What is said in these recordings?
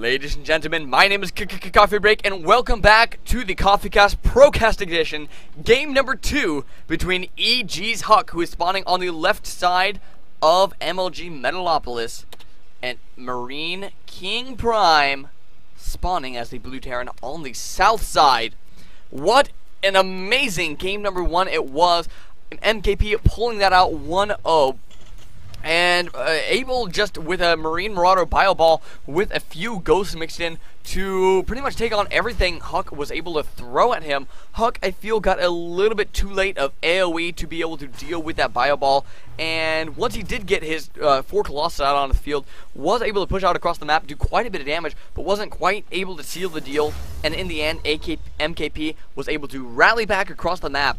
Ladies and gentlemen, my name is Coffee Break, and welcome back to the CoffeeCast ProCast edition, game number 2 between EGHuk, who is spawning on the left side of MLG Metalopolis, and MarineKingPrime spawning as the Blue Terran on the south side. What an amazing game number 1 it was, and MKP pulling that out 1-0. And able, just with a Marine Marauder Bio Ball with a few ghosts mixed in, to pretty much take on everything Huk was able to throw at him. Huk, I feel, got a little bit too late of AoE to be able to deal with that Bio Ball. And once he did get his 4 Colossus out on the field, was able to push out across the map, do quite a bit of damage, but wasn't quite able to seal the deal. And in the end, MKP was able to rally back across the map.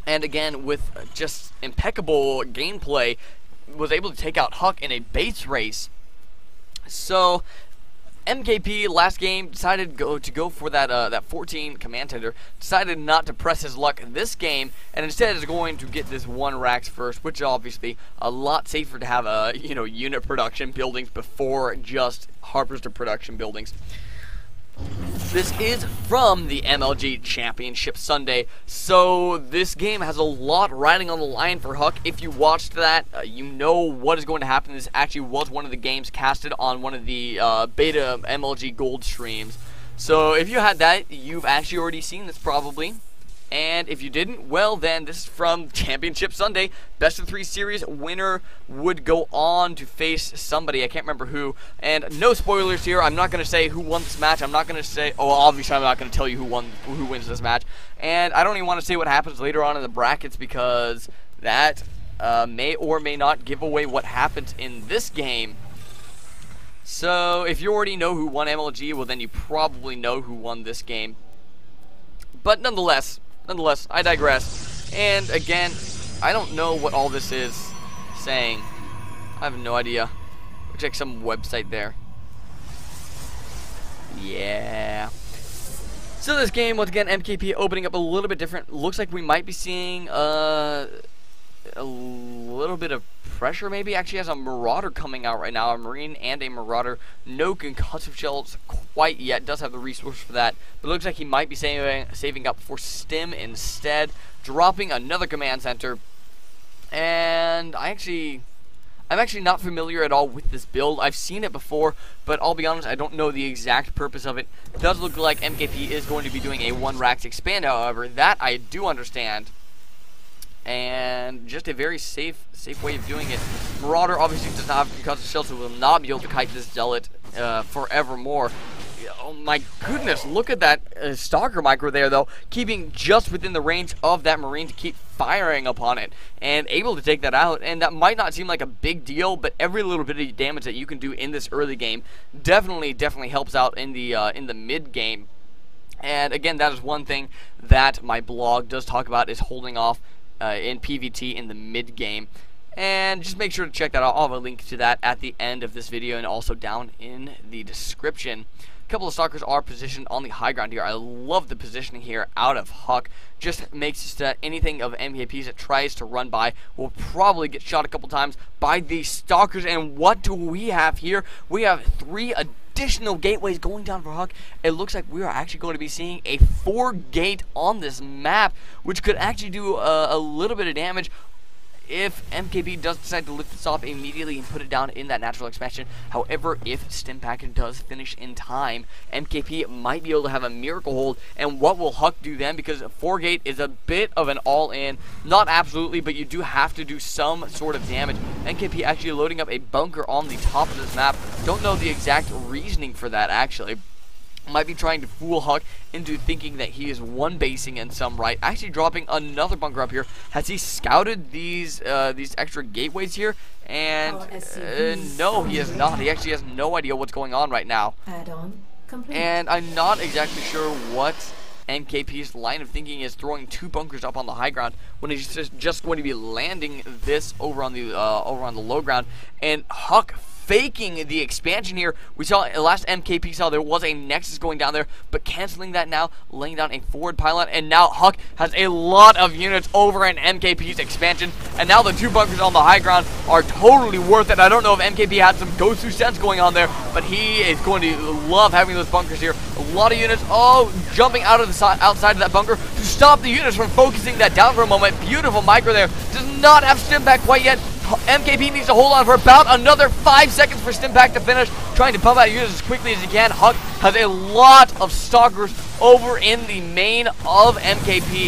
And again, with just impeccable gameplay, was able to take out Huk in a base race. So MKP last game decided to go for that 14 command tender, decided not to press his luck this game, and instead is going to get this 1 Rax first, which is obviously a lot safer to have unit production buildings before just harvester production buildings. This is from the MLG Championship Sunday, so this game has a lot riding on the line for Huk. If you watched that, you know what is going to happen. This actually was one of the games casted on one of the beta MLG Gold streams. So if you had that, you've actually already seen this probably. And if you didn't, well then, this is from Championship Sunday. Best of 3 series winner would go on to face somebody. I can't remember who. And no spoilers here. I'm not going to say who won this match. I'm not going to say, oh, obviously I'm not going to tell you who wins this match. And I don't even want to say what happens later on in the brackets, because that may or may not give away what happens in this game. So if you already know who won MLG, well then you probably know who won this game. But nonetheless, I digress. And again, I don't know what all this is saying. I have no idea. Looks like some website there. Yeah. So this game, once again, MKP opening up a little bit different. Looks like we might be seeing a little bit of pressure maybe. Actually has a Marauder coming out right now, a Marine and a Marauder. No concussive shells quite yet, does have the resource for that, but it looks like he might be saving up for Stim instead, dropping another command center. And I'm actually not familiar at all with this build. I've seen it before, but I'll be honest, I don't know the exact purpose of it. It does look like MKP is going to be doing a 1 Rax expand, however, that I do understand. And just a very safe way of doing it. Marauder obviously does not have concussive shells, so will not be able to kite this Zealot forevermore. Oh my goodness, look at that Stalker micro there though, keeping just within the range of that Marine to keep firing upon it, and able to take that out. And that might not seem like a big deal, but every little bit of damage that you can do in this early game definitely helps out in the mid game. And again, that is one thing that my blog does talk about, is holding off in PvT in the mid game. And just make sure to check that out. I'll have a link to that at the end of this video and also down in the description. A couple of Stalkers are positioned on the high ground here. I love the positioning here out of Huk. Just makes it so that anything of MKP's that tries to run by will probably get shot a couple times by these Stalkers. And what do we have here? We have 3 additional gateways going down for Huk. It looks like we are actually going to be seeing a 4 gate on this map, which could actually do a little bit of damage if MKP does decide to lift this off immediately and put it down in that natural expansion. However, if Stim Packet does finish in time, MKP might be able to have a miracle hold. And what will Huk do then? Because 4 gate is a bit of an all-in. Not absolutely, but you do have to do some sort of damage. MKP actually loading up a bunker on the top of this map. Don't know the exact reasoning for that, actually. Might be trying to fool Huk into thinking that he is 1-basing in some right. Actually dropping another bunker up here. Has he scouted these extra gateways here? And no, he has not. He actually has no idea what's going on right now. And I'm not exactly sure what MKP's line of thinking is, throwing 2 bunkers up on the high ground when he's just going to be landing this over on the low ground. And Huk faking the expansion here. We saw last MKP saw there was a Nexus going down there, but canceling that now, laying down a forward pylon, and now Huk has a lot of units over in MKP's expansion, and now the 2 bunkers on the high ground are totally worth it. I don't know if MKP had some go-to sense going on there, but he is going to love having those bunkers here. A lot of units, jumping out of the outside of that bunker to stop the units from focusing that down for a moment. Beautiful micro there. Does not have stim pack quite yet. MKP needs to hold on for about another 5 seconds for stim pack to finish, trying to pump out units as quickly as he can. Huk has a lot of stalkers over in the main of MKP.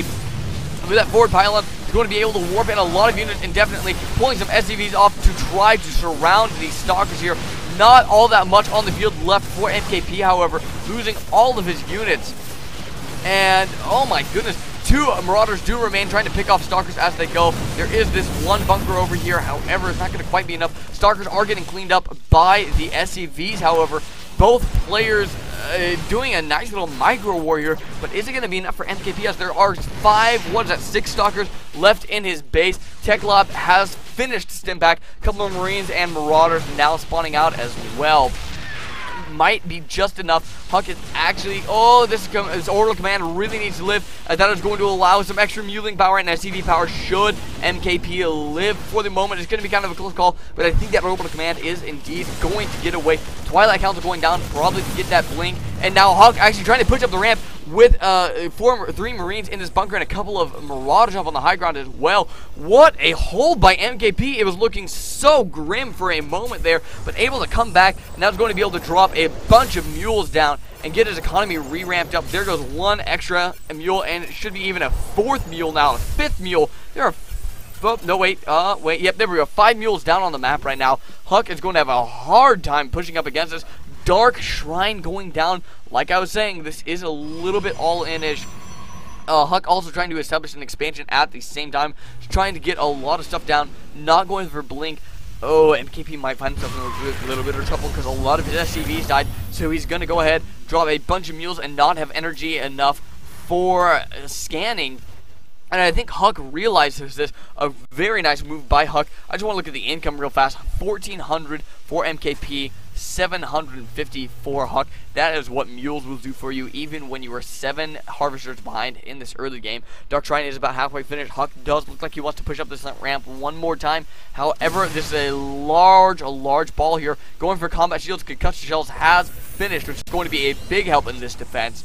With that forward pylon, he's going to be able to warp in a lot of units indefinitely, pulling some SCVs off to try to surround these stalkers here. Not all that much on the field left for MKP, however, losing all of his units. And, oh my goodness, 2 Marauders do remain, trying to pick off Stalkers as they go. There is this 1 bunker over here, however, it's not going to quite be enough. Stalkers are getting cleaned up by the SCVs, however. Both players doing a nice little micro war here, but is it going to be enough for MKP as there are 6 Stalkers left in his base? TechLab has finished stim pack. A couple of Marines and Marauders now spawning out as well. Might be just enough. Huk is actually, this orbital command really needs to live, as that is going to allow some extra muling power and SCV power should MKP live. For the moment, it's going to be kind of a close call, but I think that orbital command is indeed going to get away. Twilight Council going down, probably to get that blink, and now Huk actually trying to push up the ramp with 3 Marines in this bunker and a couple of Marauders up on the high ground as well. What a hold by MKP. It was looking so grim for a moment there, but able to come back, and now it's going to be able to drop a bunch of mules down and get his economy re-ramped up. There goes 1 extra mule, and it should be even a 4th mule now, a 5th mule. There are yep, there we go. 5 mules down on the map right now. Huk is going to have a hard time pushing up against this. Dark Shrine going down. Like I was saying, this is a little bit all-in-ish. Huk also trying to establish an expansion at the same time. He's trying to get a lot of stuff down. Not going for blink. MKP might find himself in a little bit of trouble because a lot of his SCVs died. So he's going to go ahead, drop a bunch of mules, and not have energy enough for scanning. And I think Huk realizes this. A very nice move by Huk. I just want to look at the income real fast. 1,400 for MKP. 750 for Huk. That is what mules will do for you, even when you are 7 harvesters behind in this early game. Dark Shrine is about halfway finished. Huk does look like he wants to push up this ramp one more time. However, this is a large ball here. Going for combat shields, concussion shells has finished, which is going to be a big help in this defense.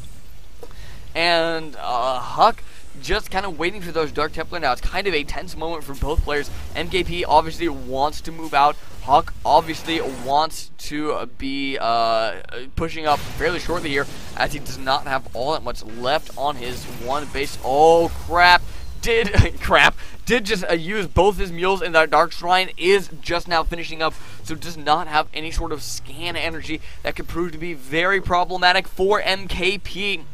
And Huk just kind of waiting for those Dark Templar now. It's kind of a tense moment for both players. MKP obviously wants to move out. Huk obviously wants to be pushing up fairly shortly here, as he does not have all that much left on his 1 base. Oh crap! Did just use both his mules, and that Dark Shrine is just now finishing up, so does not have any sort of scan energy. That could prove to be very problematic for MKP.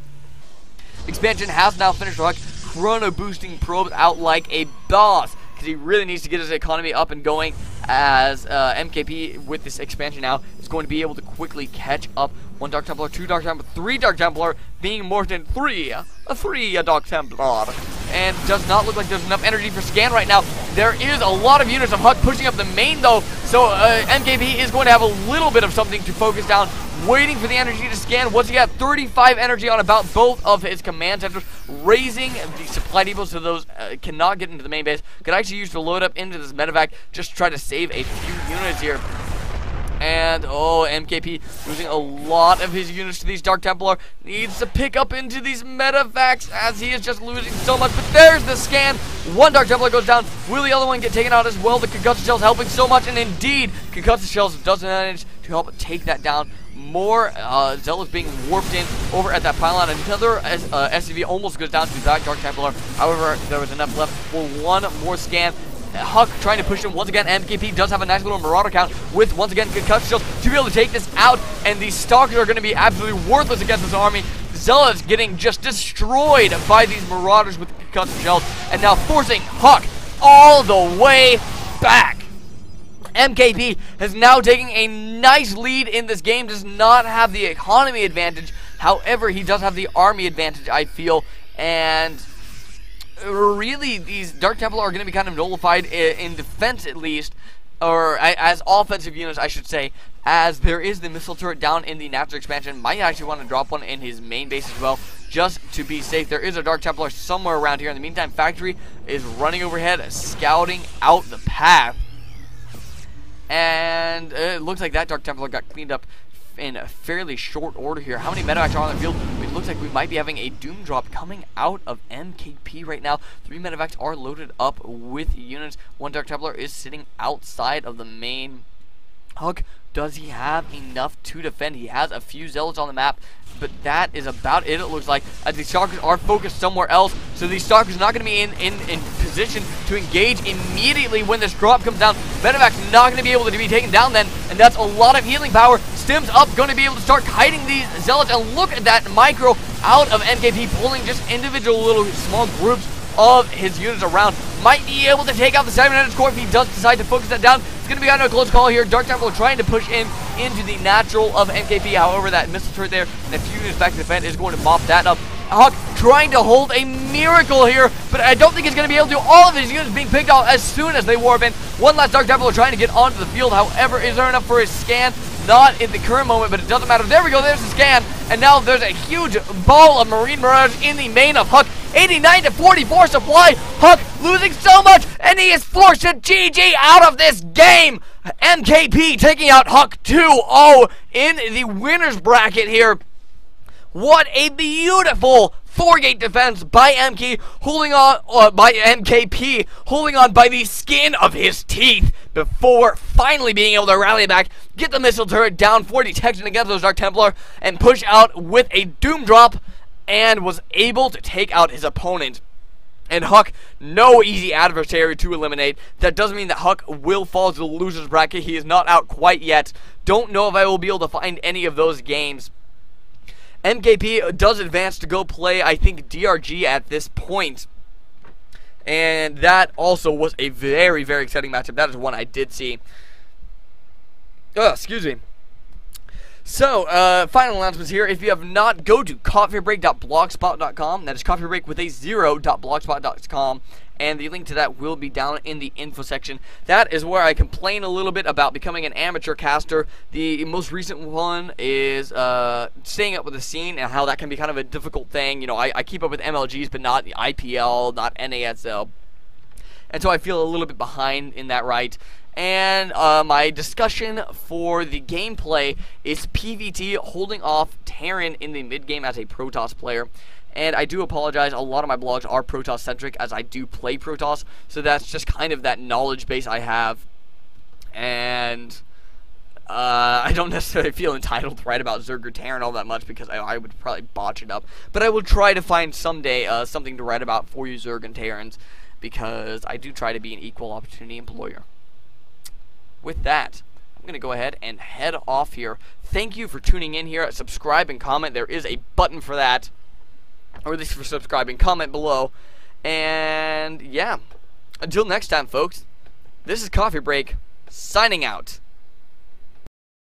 Expansion has now finished for Huk. Chrono boosting probes out like a boss, because he really needs to get his economy up and going, as MKP with this expansion now is going to be able to quickly catch up. 1 Dark Templar, 2 Dark Templar, 3 Dark Templar, being more than 3 Dark Templar, and does not look like there's enough energy for scan right now. There is a lot of units of Huk pushing up the main though, so MKP is going to have a little bit of something to focus down, waiting for the energy to scan. Once he got 35 energy on about both of his command centers, raising the supply depots so those cannot get into the main base. Could actually use to load up into this medevac just to try to save a few units here. And, MKP losing a lot of his units to these Dark Templar. Needs to pick up into these medevacs, as he is just losing so much. But there's the scan. 1 Dark Templar goes down. Will the other one get taken out as well? The Concussion Shells helping so much. And indeed, Concussion Shells does manage to help take that down. More Zealots being warped in over at that pylon. Another SCV almost goes down to that Dark Templar. However, there was enough left for 1 more scan. Huk trying to push him once again. MKP does have a nice little Marauder count with, once again, concussion shells to be able to take this out, and these Stalkers are going to be absolutely worthless against this army. Zealots getting just destroyed by these Marauders with concussion shells, and now forcing Huk all the way back. MKP is now taking a nice lead in this game. Does not have the economy advantage. However, he does have the army advantage, I feel, and really, these Dark Templar are going to be kind of nullified in defense, at least. or as offensive units, I should say, as there is the missile turret down in the natural expansion. Might actually want to drop one in his main base as well, just to be safe. There is a Dark Templar somewhere around here. In the meantime, Factory is running overhead, scouting out the path. And it looks like that Dark Templar got cleaned up in a fairly short order here. How many medevacs are on the field? It looks like we might be having a doom drop coming out of MKP right now. 3 medevacs are loaded up with units. 1 Dark Templar is sitting outside of the main HUK. Does he have enough to defend? He has a few zealots on the map, but that is about it looks like, as the Stalkers are focused somewhere else. So these Stalkers are not going to be in position to engage immediately when this drop comes down. Medevac's not going to be able to be taken down then, and that's a lot of healing power. Stim's up, going to be able to start kiting these zealots, and look at that micro out of MKP, pulling just individual little small groups of his units around. Might be able to take out the 700 core if he does decide to focus that down. It's going to be under a close call here. Dark Templar trying to push in into the natural of MKP. However, that missile turret there and a few units back to defend is going to mop that up. HUK trying to hold a miracle here, but I don't think he's going to be able to. All of his units being picked off as soon as they warp in. One last Dark Templar trying to get onto the field. However, is there enough for his scan? Not in the current moment, but it doesn't matter. There we go. There's the scan. And now there's a huge ball of Marine Mirage in the main of HUK. 89 to 44 supply. HUK losing so much, and he is forced to GG out of this game. MKP taking out HUK 2-0 in the winner's bracket here. What a beautiful 4-gate defense by MKP, holding on by the skin of his teeth before finally being able to rally back, get the missile turret down for detection against those Dark Templar, and push out with a doom drop, and was able to take out his opponent. And HUK, no easy adversary to eliminate. That doesn't mean that HUK will fall to the loser's bracket. He is not out quite yet. Don't know if I will be able to find any of those games. MKP does advance to go play, I think, DRG at this point. And that also was a very, very exciting matchup. That is one I did see. Excuse me. So, final announcements here. If you have not, go to coffeebreak.blogspot.com. That is coffeebreak with a 0.blogspot.com. And the link to that will be down in the info section. That is where I complain a little bit about becoming an amateur caster. The most recent one is staying up with the scene and how that can be kind of a difficult thing. You know, I keep up with MLGs, but not the IPL, not NASL. And so I feel a little bit behind in that right. And my discussion for the gameplay is PVT holding off Terran in the mid-game as a Protoss player. And I do apologize, a lot of my blogs are Protoss-centric as I do play Protoss, so that's just kind of that knowledge base I have. And I don't necessarily feel entitled to write about Zerg or Terran all that much because I would probably botch it up. But I will try to find someday something to write about for you Zerg and Terrans, because I do try to be an equal opportunity employer. With that, I'm going to go ahead and head off here. Thank you for tuning in here. Subscribe and comment. There is a button for that. Or at least for subscribing. Comment below. And yeah, until next time, folks, this is Coffee Break, signing out.